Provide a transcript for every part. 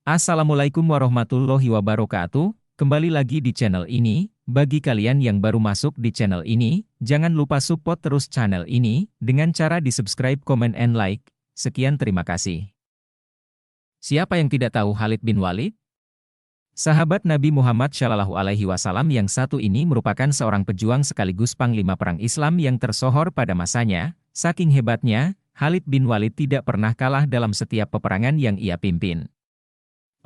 Assalamualaikum warahmatullahi wabarakatuh. Kembali lagi di channel ini. Bagi kalian yang baru masuk di channel ini, jangan lupa support terus channel ini dengan cara di-subscribe, comment, and like. Sekian, terima kasih. Siapa yang tidak tahu Khalid bin Walid? Sahabat Nabi Muhammad Shallallahu Alaihi Wasallam yang satu ini merupakan seorang pejuang sekaligus panglima perang Islam yang tersohor pada masanya. Saking hebatnya, Khalid bin Walid tidak pernah kalah dalam setiap peperangan yang ia pimpin.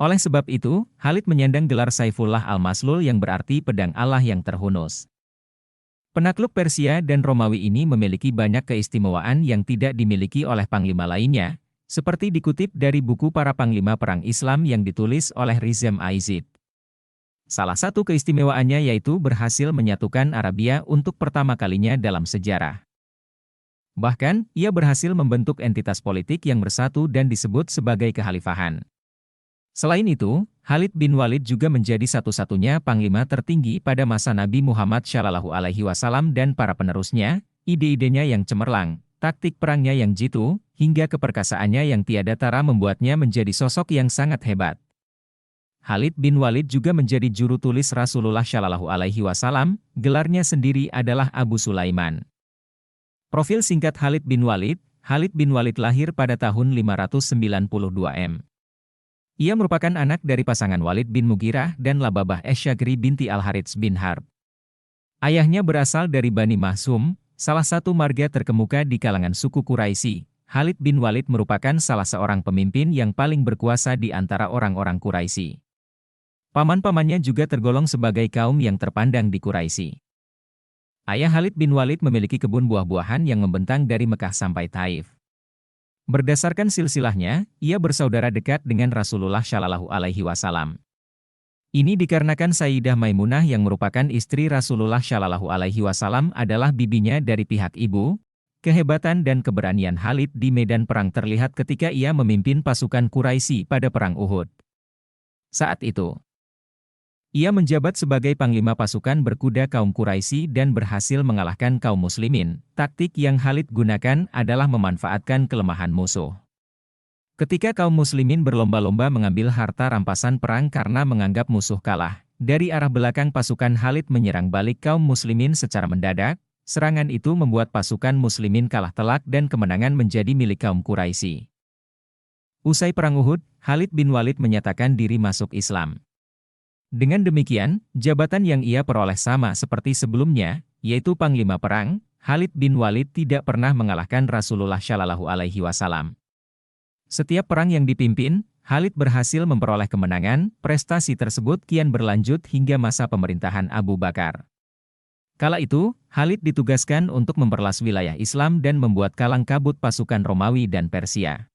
Oleh sebab itu, Khalid menyandang gelar Saifullah al-Maslul yang berarti pedang Allah yang terhunus. Penakluk Persia dan Romawi ini memiliki banyak keistimewaan yang tidak dimiliki oleh panglima lainnya, seperti dikutip dari buku Para Panglima Perang Islam yang ditulis oleh Rizam Aizid. Salah satu keistimewaannya yaitu berhasil menyatukan Arabia untuk pertama kalinya dalam sejarah. Bahkan, ia berhasil membentuk entitas politik yang bersatu dan disebut sebagai kekhalifahan. Selain itu, Khalid bin Walid juga menjadi satu-satunya panglima tertinggi pada masa Nabi Muhammad Shallallahu Alaihi Wasallam dan para penerusnya. Ide-idenya yang cemerlang, taktik perangnya yang jitu, hingga keperkasaannya yang tiada tara membuatnya menjadi sosok yang sangat hebat. Khalid bin Walid juga menjadi juru tulis Rasulullah Shallallahu Alaihi Wasallam. Gelarnya sendiri adalah Abu Sulaiman. Profil singkat Khalid bin Walid. Khalid bin Walid lahir pada tahun 592 M. Ia merupakan anak dari pasangan Walid bin Mughirah dan Lababah Ash-Shagri binti Al-Harits bin Harb. Ayahnya berasal dari Bani Mahsum, salah satu marga terkemuka di kalangan suku Quraisy. Khalid bin Walid merupakan salah seorang pemimpin yang paling berkuasa di antara orang-orang Quraisy. Paman-pamannya juga tergolong sebagai kaum yang terpandang di Quraisy. Ayah Khalid bin Walid memiliki kebun buah-buahan yang membentang dari Mekah sampai Taif. Berdasarkan silsilahnya, ia bersaudara dekat dengan Rasulullah Shallallahu Alaihi Wasallam. Ini dikarenakan Sayyidah Maimunah yang merupakan istri Rasulullah Shallallahu Alaihi Wasallam adalah bibinya dari pihak ibu. Kehebatan dan keberanian Khalid di medan perang terlihat ketika ia memimpin pasukan Quraisy pada perang Uhud. Saat itu, ia menjabat sebagai panglima pasukan berkuda kaum Quraisy dan berhasil mengalahkan kaum muslimin. Taktik yang Khalid gunakan adalah memanfaatkan kelemahan musuh. Ketika kaum muslimin berlomba-lomba mengambil harta rampasan perang karena menganggap musuh kalah, dari arah belakang pasukan Khalid menyerang balik kaum muslimin secara mendadak. Serangan itu membuat pasukan muslimin kalah telak dan kemenangan menjadi milik kaum Quraisy. Usai perang Uhud, Khalid bin Walid menyatakan diri masuk Islam. Dengan demikian, jabatan yang ia peroleh sama seperti sebelumnya, yaitu Panglima Perang. Khalid bin Walid tidak pernah mengalahkan Rasulullah Shallallahu Alaihi Wasallam. Setiap perang yang dipimpin, Khalid berhasil memperoleh kemenangan. Prestasi tersebut kian berlanjut hingga masa pemerintahan Abu Bakar. Kala itu, Khalid ditugaskan untuk memperluas wilayah Islam dan membuat kalang kabut pasukan Romawi dan Persia.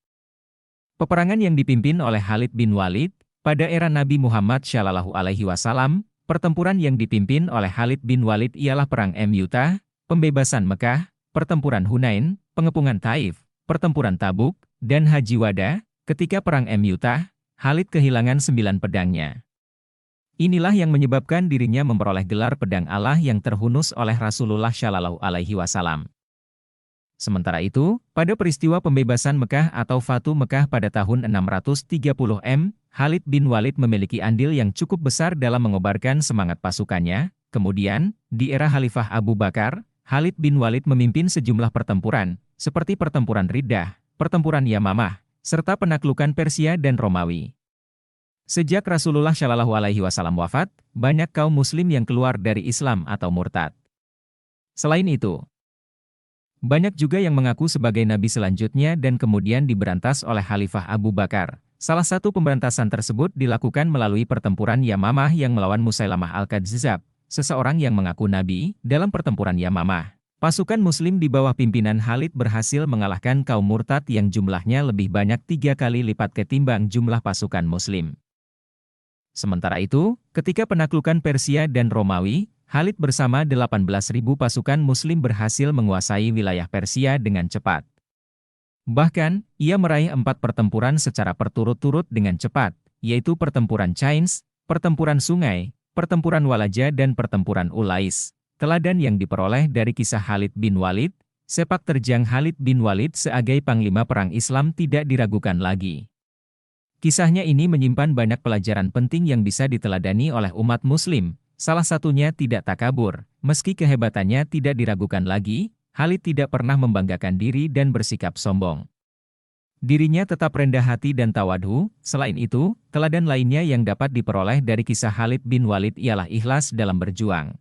Peperangan yang dipimpin oleh Khalid bin Walid pada era Nabi Muhammad Shallallahu Alaihi Wasallam, pertempuran yang dipimpin oleh Khalid bin Walid ialah Perang Mu'tah, pembebasan Mekah, pertempuran Hunain, pengepungan Taif, pertempuran Tabuk, dan Haji Wada. Ketika Perang Mu'tah, Khalid kehilangan 9 pedangnya. Inilah yang menyebabkan dirinya memperoleh gelar pedang Allah yang terhunus oleh Rasulullah Shallallahu Alaihi Wasallam. Sementara itu, pada peristiwa pembebasan Mekah atau Fatu Mekah pada tahun 630 M, Khalid bin Walid memiliki andil yang cukup besar dalam mengobarkan semangat pasukannya. Kemudian, di era Khalifah Abu Bakar, Khalid bin Walid memimpin sejumlah pertempuran, seperti pertempuran Riddah, pertempuran Yamamah, serta penaklukan Persia dan Romawi. Sejak Rasulullah Shallallahu Alaihi Wasallam wafat, banyak kaum muslim yang keluar dari Islam atau murtad. Selain itu, banyak juga yang mengaku sebagai nabi selanjutnya dan kemudian diberantas oleh Khalifah Abu Bakar. Salah satu pemberantasan tersebut dilakukan melalui pertempuran Yamamah yang melawan Musailamah al-Kadzdzab, seseorang yang mengaku nabi. Dalam pertempuran Yamamah, pasukan muslim di bawah pimpinan Khalid berhasil mengalahkan kaum murtad yang jumlahnya lebih banyak 3 kali lipat ketimbang jumlah pasukan muslim. Sementara itu, ketika penaklukan Persia dan Romawi, Khalid bersama 18.000 pasukan muslim berhasil menguasai wilayah Persia dengan cepat. Bahkan, ia meraih 4 pertempuran secara berturut-turut dengan cepat, yaitu pertempuran Cains, pertempuran Sungai, pertempuran Walaja dan pertempuran Ulais. Teladan yang diperoleh dari kisah Khalid bin Walid, sepak terjang Khalid bin Walid sebagai panglima perang Islam tidak diragukan lagi. Kisahnya ini menyimpan banyak pelajaran penting yang bisa diteladani oleh umat muslim. Salah satunya tidak takabur. Meski kehebatannya tidak diragukan lagi, Khalid tidak pernah membanggakan diri dan bersikap sombong. Dirinya tetap rendah hati dan tawadhu. Selain itu, teladan lainnya yang dapat diperoleh dari kisah Khalid bin Walid ialah ikhlas dalam berjuang.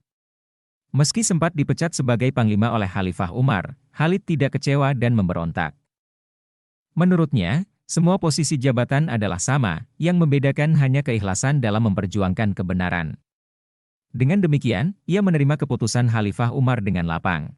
Meski sempat dipecat sebagai panglima oleh Khalifah Umar, Khalid tidak kecewa dan memberontak. Menurutnya, semua posisi jabatan adalah sama, yang membedakan hanya keikhlasan dalam memperjuangkan kebenaran. Dengan demikian, ia menerima keputusan Khalifah Umar dengan lapang.